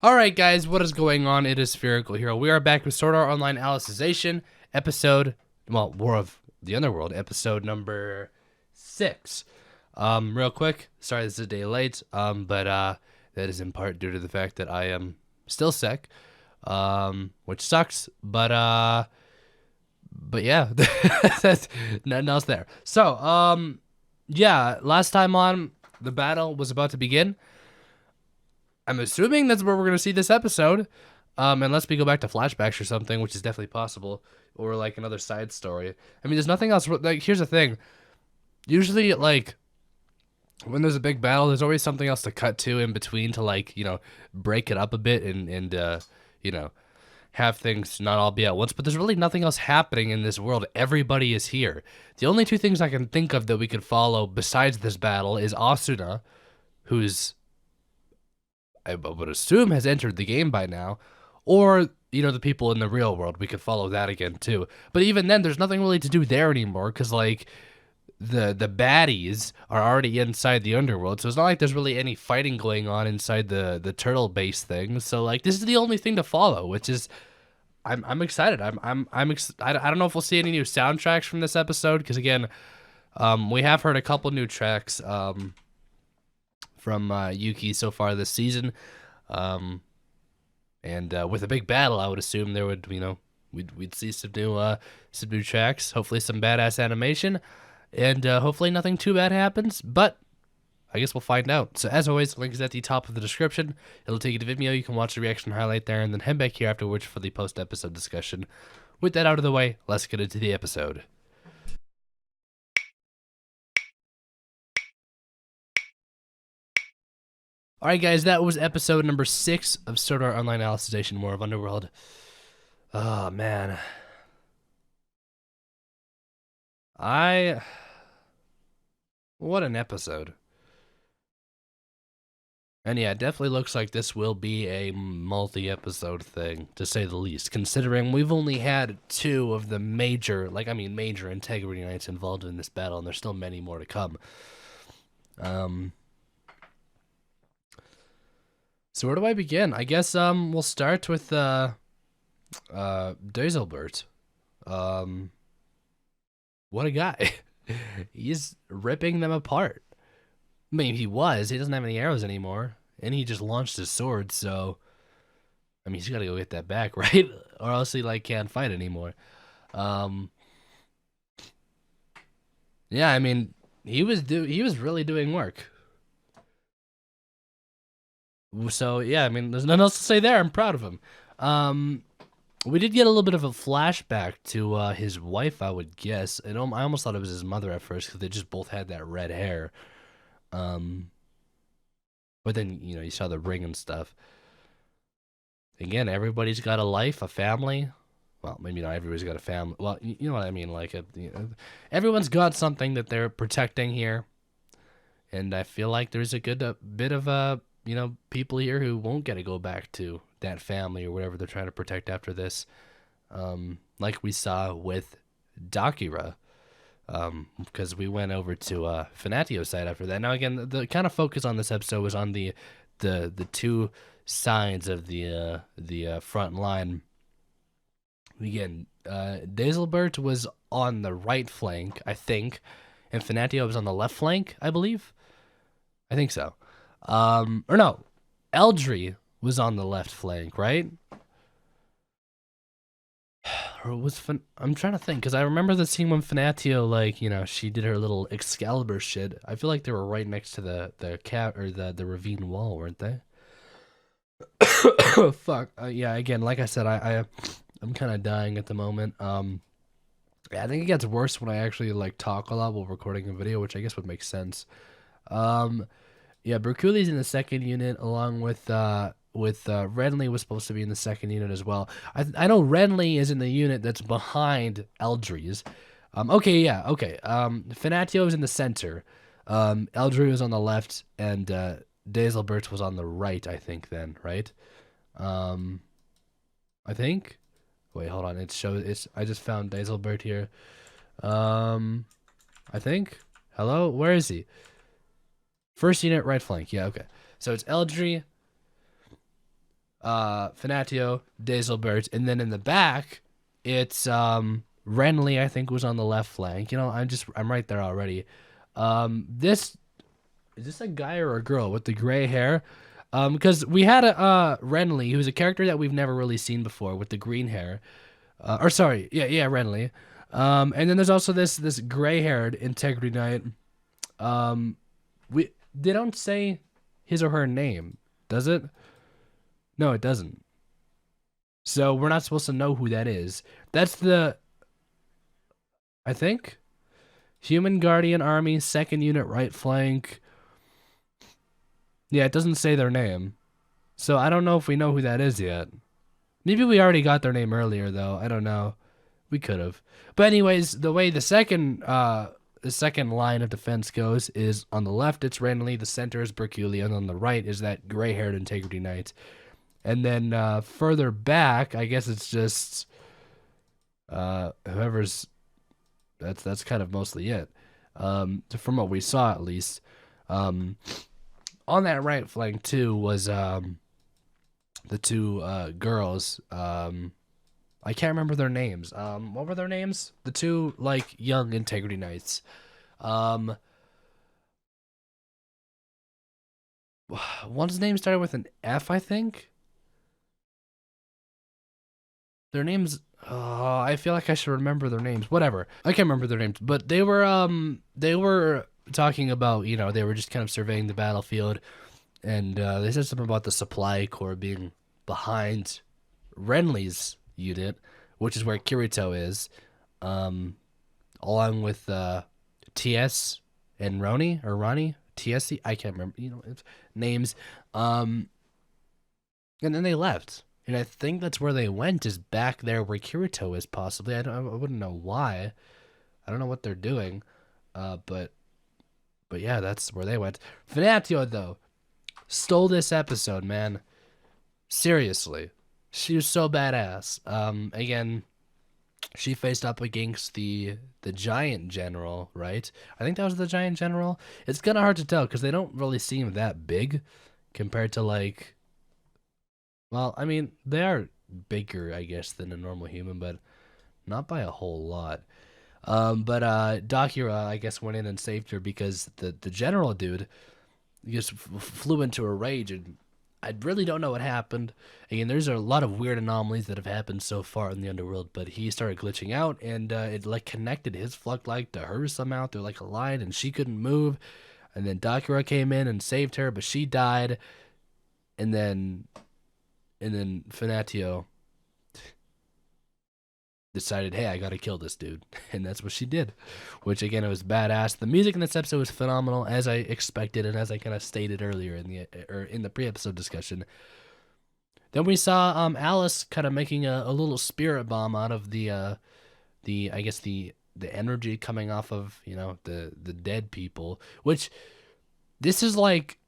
Alright guys, what is going on? It is Spherical here. We are back with Sword Art Online Alicization, episode, well, War of the Underworld, episode number 6. Real quick, sorry this is a day late, but that is in part due to the fact that I am still sick, which sucks, but yeah, that's nothing else there. So, yeah, last time on, the battle was about to begin. I'm assuming that's where we're gonna see this episode, unless we go back to flashbacks or something, which is definitely possible, or like another side story. I mean, there's nothing else. Like, here's the thing: usually, like when there's a big battle, there's always something else to cut to in between to break it up a bit and you know have things not all be at once. But there's really nothing else happening in this world. Everybody is here. The only two things I can think of that we could follow besides this battle is Asuna, who's I would assume has entered the game by now, or the people in the real world. We could follow that again too. But even then, there's nothing really to do there anymore because like the baddies are already inside the underworld, so it's not like there's really any fighting going on inside the turtle base thing. So like this is the only thing to follow, which is I'm excited. I don't know if we'll see any new soundtracks from this episode because again, we have heard a couple new tracks. From Yuki so far this season. And with a big battle, I would assume there would, we'd see some new tracks, hopefully some badass animation, and hopefully nothing too bad happens, but I guess we'll find out. So as always, link is at the top of the description. It'll take you to Vimeo. You can watch the reaction highlight there, and then head back here afterwards for the post-episode discussion. With that out of the way, let's get into the episode. Alright guys, that was episode number 6 of Sword Art Online Alicization, War of Underworld. Oh man. What an episode. And yeah, it definitely looks like this will be a multi-episode thing, to say the least, considering we've only had 2 of the major Integrity Knights involved in this battle, and there's still many more to come. So where do I begin? I guess we'll start with Dazelbert. What a guy. He's ripping them apart. I mean, he doesn't have any arrows anymore, and he just launched his sword, so I mean, he's got to go get that back, right? Or else he like can't fight anymore. Yeah, I mean, he was really doing work. So yeah, I mean, there's nothing else to say there. I'm proud of him. We did get a little bit of a flashback to his wife, I would guess. I almost thought it was his mother at first because they just both had that red hair. But then you saw the ring and stuff. Again, everybody's got a life, a family. Well, maybe not everybody's got a family. Well, you know what I mean. Like, everyone's got something that they're protecting here, and I feel like there's a good bit of people here who won't get to go back to that family or whatever they're trying to protect after this. Like we saw with Dakira, because we went over to Fanatio's side after that. Now again, the kind of focus on this episode was on the two sides of the front line. Again, Dazelbert was on the right flank, I think, and Fanatio was on the left flank, I believe. I think so. Or no, Eldry was on the left flank, right? Or was I'm trying to think because I remember the scene when Fanatio, she did her little Excalibur shit. I feel like they were right next to the cat or the ravine wall, weren't they? Fuck. Yeah. Again, like I said, I'm kind of dying at the moment. Yeah, I think it gets worse when I actually talk a lot while recording a video, which I guess would make sense. Yeah, Berkuli's in the second unit along with Renly was supposed to be in the second unit as well. I know Renly is in the unit that's behind Eldry's. Okay, yeah, okay. Fanatio is in the center. Eldry was on the left, and Dazelbert was on the right, I think then, right? I think. Wait, hold on. I just found Dazelbert here. I think. Hello? Where is he? First unit, right flank. Yeah, okay. So it's Eldry, Fenatio, Dazelbert, and then in the back, it's Renly. I think was on the left flank. You know, I'm right there already. This is this a guy or a girl with the gray hair? Because we had a Renly, who's a character that we've never really seen before with the green hair. Or sorry, yeah, Renly. And then there's also this gray-haired Integrity Knight. We they don't say his or her name, does it? No, it doesn't. So we're not supposed to know who that is. That's the I think Human Guardian Army, second unit, right flank. Yeah, it doesn't say their name. So I don't know if we know who that is yet. Maybe we already got their name earlier though. I don't know. We could have. But anyways, the way the second line of defense goes is on the left it's Renly, the center is Berculia, and on the right is that gray-haired Integrity Knight. And then further back, I guess it's just whoever's that's kind of mostly it. From what we saw at least. On that right flank too was the two girls. I can't remember their names. What were their names? The two like young Integrity Knights. One's name started with an F, I think. Their names. Oh, I feel like I should remember their names. Whatever. I can't remember their names, but they were talking about, you know, they were just kind of surveying the battlefield, and they said something about the supply corps being behind Renly's unit, which is where Kirito is, along with TS and Ronnie, TSC. I can't remember, you know, names. And then they left. And I think that's where they went, is back there where Kirito is, possibly. I wouldn't know why. I don't know what they're doing. But yeah, that's where they went. Fenatio, though, stole this episode, man. Seriously. She was so badass. Again, she faced up against the giant general, right? I think that was the giant general. It's kind of hard to tell because they don't really seem that big compared to, like... Well, I mean, they are bigger, I guess, than a normal human, but not by a whole lot. But Dakira, I guess, went in and saved her because the general dude just flew into a rage, and I really don't know what happened. Again, there's a lot of weird anomalies that have happened so far in the Underworld, but he started glitching out, and it like connected his flux light to hers somehow through like a line, and she couldn't move. And then Dakira came in and saved her, but she died. And then Fenatio decided, hey, I gotta kill this dude, and that's what she did, which again, it was badass. The music in this episode was phenomenal, as I expected, and as I kind of stated earlier in the pre-episode discussion. Then we saw Alice kind of making a little spirit bomb out of the I guess the energy coming off of, you know, the dead people, which this is like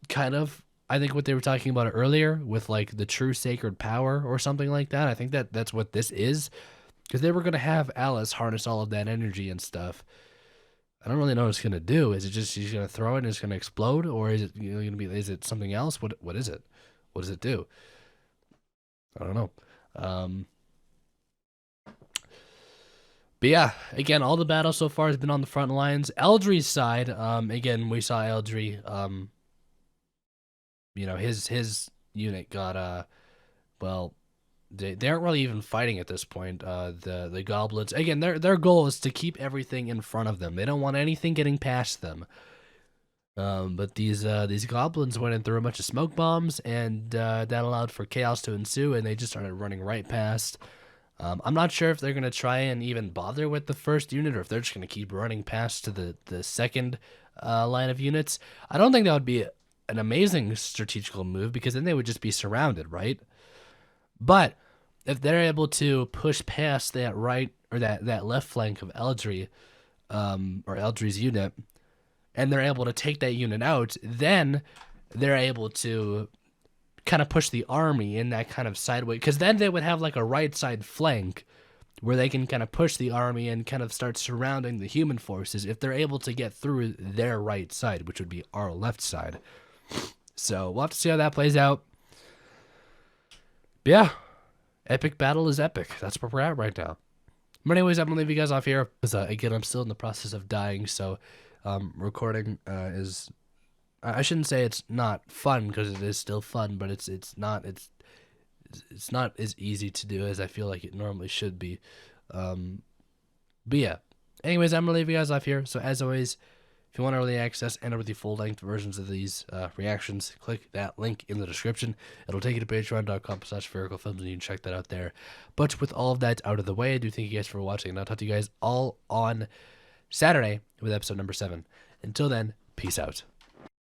kind of, I think, what they were talking about earlier with like the true sacred power or something like that. I think that's what this is, because they were going to have Alice harness all of that energy and stuff. I don't really know what it's going to do. Is it just she's going to throw it and it's going to explode, or is it, you know, going to be, is it something else? What is it? What does it do? I don't know. But yeah, again, all the battle so far has been on the front lines. Eldry's side, again, we saw Eldry, you know, his unit got well, they aren't really even fighting at this point. The goblins, again, their goal is to keep everything in front of them. They don't want anything getting past them. But these goblins went and threw a bunch of smoke bombs, and that allowed for chaos to ensue, and they just started running right past. I'm not sure if they're gonna try and even bother with the first unit, or if they're just gonna keep running past to the second line of units. I don't think that would be an amazing strategical move, because then they would just be surrounded, right? But if they're able to push past that right or that left flank of Eldry, or Eldry's unit, and they're able to take that unit out, then they're able to kind of push the army in that kind of sideways, because then they would have like a right side flank where they can kind of push the army and kind of start surrounding the human forces if they're able to get through their right side, which would be our left side. So we'll have to see how that plays out. But yeah, epic battle is epic. That's where we're at right now. But anyways, I'm gonna leave you guys off here because again, I'm still in the process of dying. So, recording is. I shouldn't say it's not fun because it is still fun, but it's not as easy to do as I feel like it normally should be. But yeah. Anyways, I'm gonna leave you guys off here. So as always, if you want early access and or the full-length versions of these reactions, click that link in the description. It'll take you to patreon.com/sphericalfilms, and you can check that out there. But with all of that out of the way, I do thank you guys for watching, and I'll talk to you guys all on Saturday with episode number 7. Until then, peace out.